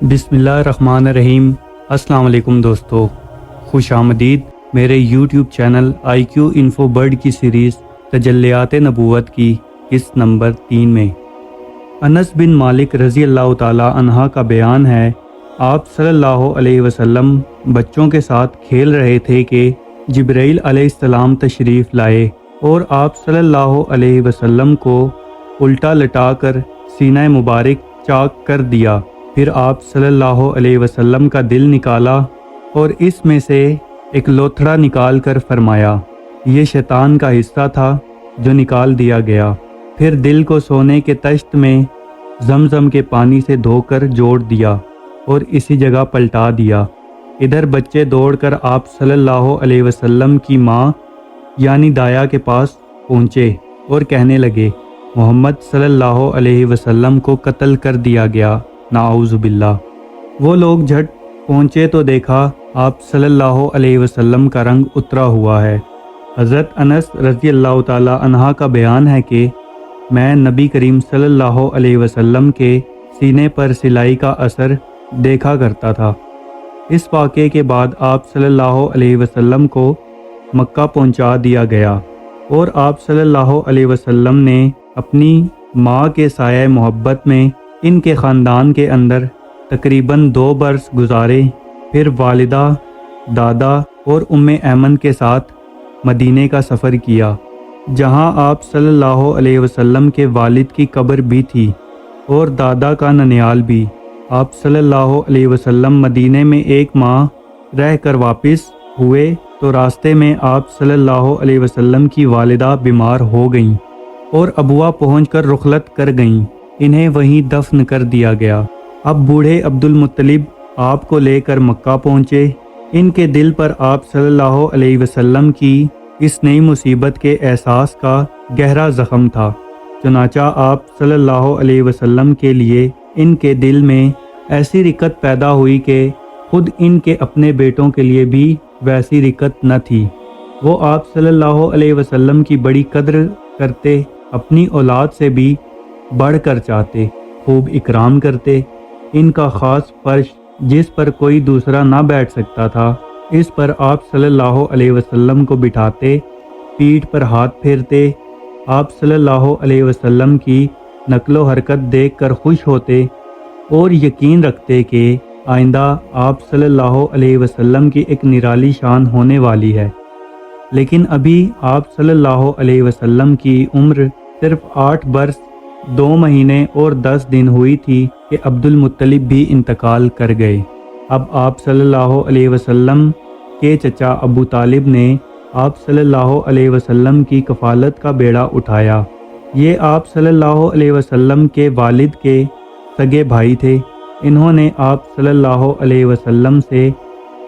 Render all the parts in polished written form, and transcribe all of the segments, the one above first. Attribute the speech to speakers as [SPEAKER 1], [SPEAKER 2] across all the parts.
[SPEAKER 1] بسم اللہ الرحمن الرحیم۔ السلام علیکم دوستو، خوش آمدید میرے YouTube channel I Q info bird کی سیریز تجلیات نبوت کی قسط نمبر 3 میں۔ انس بن مالک رضی اللہ تعالی عنہ کا بیان ہے، آپ صلی اللہ علیہ وسلم بچوں کے ساتھ کھیل رہے تھے کہ جبرائیل علیہ السلام تشریف لائے اور آپ صلی اللہ علیہ وسلم کو الٹا لٹا کر سینہ مبارک چاک کر دیا۔ پھر آپ صلی اللہ علیہ وسلم کا دل نکالا اور اس میں سے ایک لوتھڑا نکال کر فرمایا، یہ شیطان کا حصہ تھا جو نکال دیا گیا۔ پھر دل کو سونے کے طشت میں زمزم کے پانی سے دھو کر جوڑ دیا اور اسی جگہ پلٹا دیا۔ ادھر بچے دوڑ کر آپ صلی اللہ علیہ وسلم کی ماں یعنی دایا کے پاس پہنچے اور کہنے لگے، محمد صلی اللہ علیہ وسلم کو قتل کر دیا گیا، نعوذ باللہ۔ وہ لوگ جھٹ پہنچے تو دیکھا آپ صلی اللہ علیہ وسلم کا رنگ اترا ہوا ہے۔ حضرت انس رضی اللہ تعالی عنہ کا بیان ہے کہ میں نبی کریم صلی اللہ علیہ وسلم کے سینے پر سلائی کا اثر دیکھا کرتا تھا۔ اس واقعے کے بعد آپ صلی اللہ علیہ وسلم کو مکہ پہنچا دیا گیا اور آپ صلی اللہ علیہ وسلم نے اپنی ماں کے سایہ محبت میں ان کے خاندان کے اندر تقریباً 2 برس گزارے۔ پھر والدہ، دادا اور ام ایمن کے ساتھ مدینے کا سفر کیا، جہاں آپ صلی اللہ علیہ وسلم کے والد کی قبر بھی تھی اور دادا کا ننیال بھی۔ آپ صلی اللہ علیہ وسلم مدینے میں 1 ماہ رہ کر واپس ہوئے تو راستے میں آپ صلی اللہ علیہ وسلم کی والدہ بیمار ہو گئیں اور ابوا پہنچ کر رخلت کر گئیں۔ انہیں وہیں دفن کر دیا گیا۔ اب بوڑھے عبد المطلب آپ کو لے کر مکہ پہنچے۔ ان کے دل پر آپ صلی اللہ علیہ وسلم کی اس نئی مصیبت کے احساس کا گہرا زخم تھا، چنانچہ آپ صلی اللہ علیہ وسلم کے لیے ان کے دل میں ایسی رقت پیدا ہوئی کہ خود ان کے اپنے بیٹوں کے لیے بھی ویسی رقت نہ تھی۔ وہ آپ صلی اللہ علیہ وسلم کی بڑی قدر کرتے، اپنی اولاد سے بھی بڑھ کر چاہتے، خوب اکرام کرتے۔ ان کا خاص فرش جس پر کوئی دوسرا نہ بیٹھ سکتا تھا، اس پر آپ صلی اللہ علیہ وسلم کو بٹھاتے، پیٹھ پر ہاتھ پھیرتے۔ آپ صلی اللہ علیہ وسلم کی نقل و حرکت دیکھ کر خوش ہوتے اور یقین رکھتے کہ آئندہ آپ صلی اللہ علیہ وسلم کی ایک نرالی شان ہونے والی ہے۔ لیکن ابھی آپ صلی اللہ علیہ وسلم کی عمر صرف 8 برس 2 مہینے اور 10 دن ہوئی تھی کہ عبد المطلب بھی انتقال کر گئے۔ اب آپ صلی اللہ علیہ وسلم کے چچا ابو طالب نے آپ صلی اللہ علیہ وسلم کی کفالت کا بیڑا اٹھایا۔ یہ آپ صلی اللہ علیہ وسلم کے والد کے سگے بھائی تھے۔ انہوں نے آپ صلی اللہ علیہ وسلم سے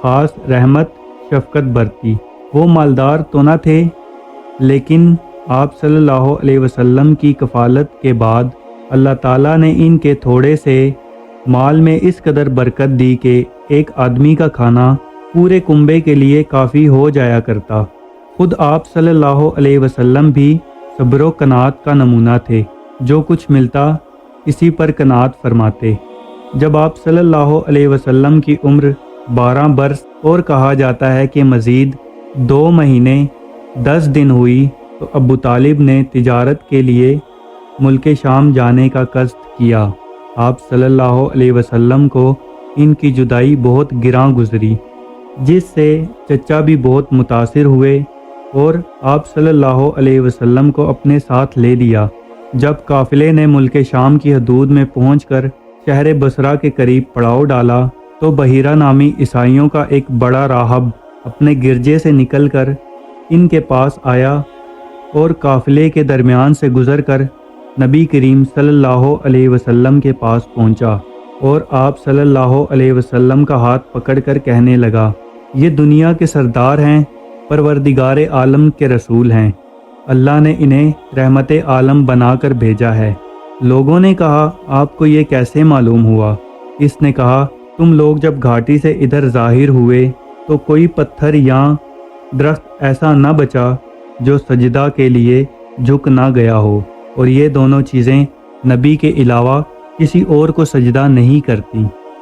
[SPEAKER 1] خاص رحمت شفقت برتی۔ وہ مالدار تو نہ تھے، لیکن آپ صلی اللہ علیہ وسلم کی کفالت کے بعد اللہ تعالیٰ نے ان کے تھوڑے سے مال میں اس قدر برکت دی کہ ایک آدمی کا کھانا پورے کنبے کے لیے کافی ہو جایا کرتا۔ خود آپ صلی اللہ علیہ وسلم بھی صبر و قناعت کا نمونہ تھے، جو کچھ ملتا اسی پر قناعت فرماتے۔ جب آپ صلی اللہ علیہ وسلم کی عمر 12 برس اور کہا جاتا ہے کہ مزید 2 مہینے 10 دن ہوئی تو ابو طالب نے تجارت کے لیے ملک شام جانے کا قصد کیا۔ آپ صلی اللہ علیہ وسلم کو ان کی جدائی بہت گراں گزری، جس سے چچا بھی بہت متاثر ہوئے اور آپ صلی اللہ علیہ وسلم کو اپنے ساتھ لے لیا۔ جب قافلے نے ملک شام کی حدود میں پہنچ کر شہر بصرہ کے قریب پڑاؤ ڈالا تو بحیرہ نامی عیسائیوں کا ایک بڑا راہب اپنے گرجے سے نکل کر ان کے پاس آیا اور قافلے کے درمیان سے گزر کر نبی کریم صلی اللہ علیہ وسلم کے پاس پہنچا اور آپ صلی اللہ علیہ وسلم کا ہاتھ پکڑ کر کہنے لگا، یہ دنیا کے سردار ہیں، پروردگار عالم کے رسول ہیں، اللہ نے انہیں رحمت عالم بنا کر بھیجا ہے۔ لوگوں نے کہا، آپ کو یہ کیسے معلوم ہوا؟ اس نے کہا، تم لوگ جب گھاٹی سے ادھر ظاہر ہوئے تو کوئی پتھر یا درخت ایسا نہ بچا جو سجدہ کے لیے جھک نہ گیا ہو، اور یہ دونوں چیزیں نبی کے علاوہ کسی اور کو سجدہ نہیں کرتی۔